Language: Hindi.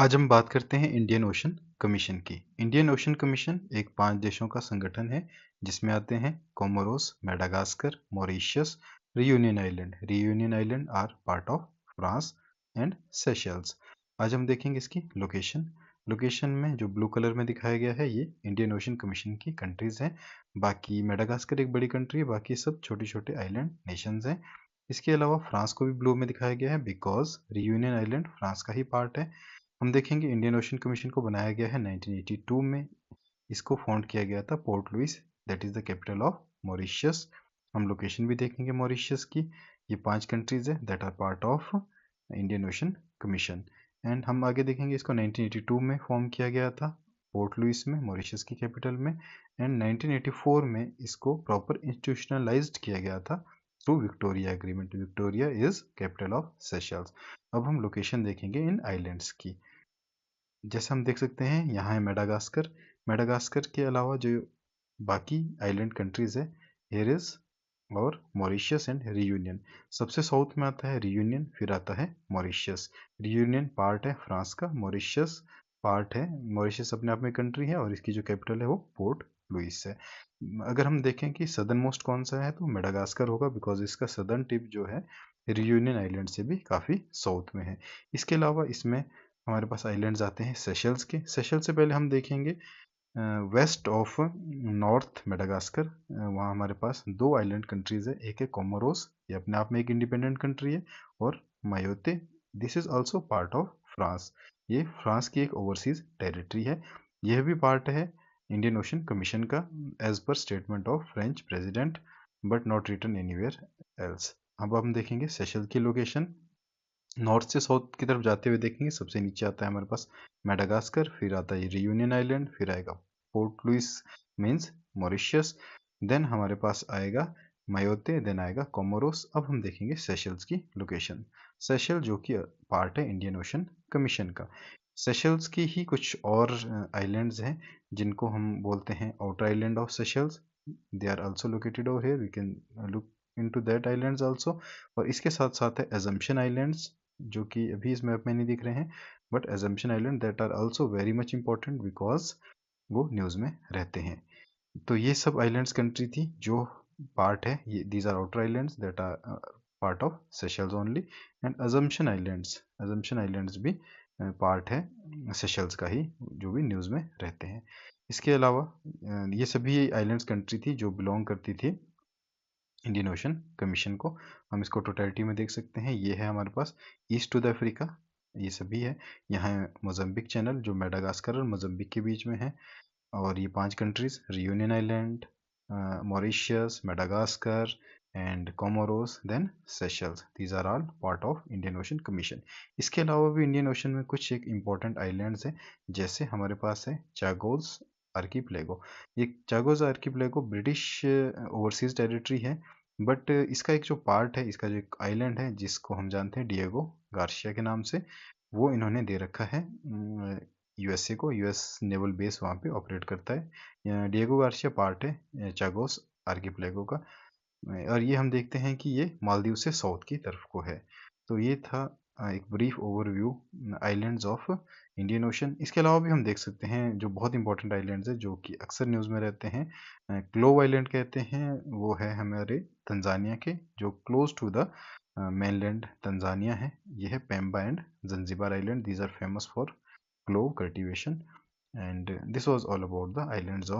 आज हम बात करते हैं इंडियन ओशन कमीशन की। इंडियन ओशन कमीशन एक 5 देशों का संगठन है जिसमें आते हैं Comoros, Madagascar, Mauritius, Reunion Island. Reunion Island are part of France and Seychelles. आज हम देखेंगे इसकी लोकेशन। लोकेशन में जो ब्लू कलर में दिखाया गया है ये इंडियन ओशन कमीशन की कंट्रीज हैं। बाकी मेडागास्कर एक बड़ी कंट्री है, बाकी सब छोटे छोटे आइलैंड नेशंस हैं। इसके अलावा फ्रांस को भी ब्लू में दिखाया गया है बिकॉज रियूनियन आइलैंड फ्रांस का ही पार्ट है। हम देखेंगे इंडियन ओशन कमीशन को बनाया गया है 1982 में। इसको फाउंड किया गया था Port Louis, that is the capital of Mauritius. हम लोकेशन भी देखेंगे मॉरिशस की। ये 5 कंट्रीज है that are part of Indian Ocean Commission. And हम आगे देखेंगे इसको 1982 में फॉर्म किया गया था पोर्ट लुइस में, मॉरिशस की कैपिटल में। एंड 1984 में इसको प्रॉपर इंस्टीट्यूशनलाइज्ड किया गया था through Victoria agreement. Victoria is capital of Seychelles. अब हम लोकेशन देखेंगे इन आइलैंड्स की। जैसे हम देख सकते हैं यहाँ है मेडागास्कर। मेडागास्कर के अलावा जो बाकी आइलैंड कंट्रीज है एरिस और मॉरिशस एंड रियूनियन। सबसे साउथ में आता है रियूनियन, फिर आता है मॉरिशस। रियूनियन पार्ट है फ्रांस का, मॉरिशस पार्ट है। मॉरिशस अपने आप में कंट्री है और इसकी जो कैपिटल है वो पोर्ट लुइस है। अगर हम देखें कि सदर्न मोस्ट कौन सा है तो मेडागास्कर होगा बिकॉज इसका सदर्न टिप जो है रियूनियन आइलैंड से भी काफ़ी साउथ में है। इसके अलावा इसमें हमारे पास आइलैंड्स आते हैं सेशल्स के। सेशल से पहले हम देखेंगे वेस्ट ऑफ नॉर्थ मेडागास्कर। वहाँ हमारे पास 2 आइलैंड कंट्रीज है, एक है कोमोरोस, ये अपने आप में एक इंडिपेंडेंट कंट्री है, और Mayotte, this is also part of France. ये फ्रांस की एक ओवरसीज टेरिटरी है। यह भी पार्ट है इंडियन ओशन कमीशन का as per statement of French president but not written anywhere else. अब हम देखेंगे सेशल की लोकेशन। नॉर्थ से साउथ की तरफ जाते हुए देखेंगे सबसे नीचे आता है हमारे पास मेडागास्कर, फिर आता है रियूनियन आइलैंड, फिर आएगा Port Louis means Mauritius, then हमारे पास आएगा मायोते, देन आएगा कोमोरोस। अब हम देखेंगे सेशल्स की लोकेशन। सेशल जो कि पार्ट है इंडियन ओशन कमीशन का। सेशल्स की ही कुछ और आइलैंड्स हैं जिनको हम बोलते हैं outer island of Seychelles. They are also located over here, we can look into that islands also. और इसके साथ साथ है एजम्पशन आइलैंड्स जो कि अभी इस मैप में नहीं दिख रहे हैं, but Assumption Island that are also very much important because वो न्यूज़ में रहते हैं। तो ये सब आइलैंड्स कंट्री थी जो पार्ट है, ये these are outer islands that are part of Seychelles only. And Assumption islands भी पार्ट है सेशल्स का ही, जो भी न्यूज़ में रहते हैं। इसके अलावा ये सभी आइलैंड्स कंट्री थी जो बिलोंग करती थी इंडियन ओशन कमीशन को। हम इसको टोटलिटी में देख सकते हैं। ये है हमारे पास ईस्ट टू द अफ्रीका, ये सभी है। यहाँ है मोजम्बिक चैनल जो मेडागास्कर और मोजम्बिक के बीच में है। और ये 5 countries Reunion Island, Mauritius, Madagascar and Comoros, then Seychelles, these are all part of Indian Ocean Commission. इसके अलावा भी इंडियन ओशन में कुछ एक इम्पॉर्टेंट आइलैंड्स हैं, जैसे हमारे पास है चागोस आर्कीप्लेगो। ये चागोस आर्कीप्लेगो ब्रिटिश ओवरसीज टेरिटरी है, बट इसका एक जो पार्ट है, इसका जो एक आइलैंड है जिसको हम जानते हैं डिएगो गार्शिया के नाम से, वो इन्होंने दे रखा है यूएसए को। यूएस नेवल बेस वहाँ पे ऑपरेट करता है। डिएगो गार्शिया पार्ट है चागोस आर्कीप्लेगो का। और ये हम देखते हैं कि ये मालदीव से साउथ की तरफ को है। तो ये था एक brief overview islands of Indian ocean. इसके अलावा भी हम देख सकते हैं जो बहुत इंपॉर्टेंट आइलैंड्स है जो कि अक्सर न्यूज़ में रहते हैं, क्लोव आइलैंड कहते हैं, वो है हमारे तंजानिया के जो close to the mainland Tanzania है। ये है Pemba and Zanzibar island, these are famous for clove cultivation, and this was all about the islands of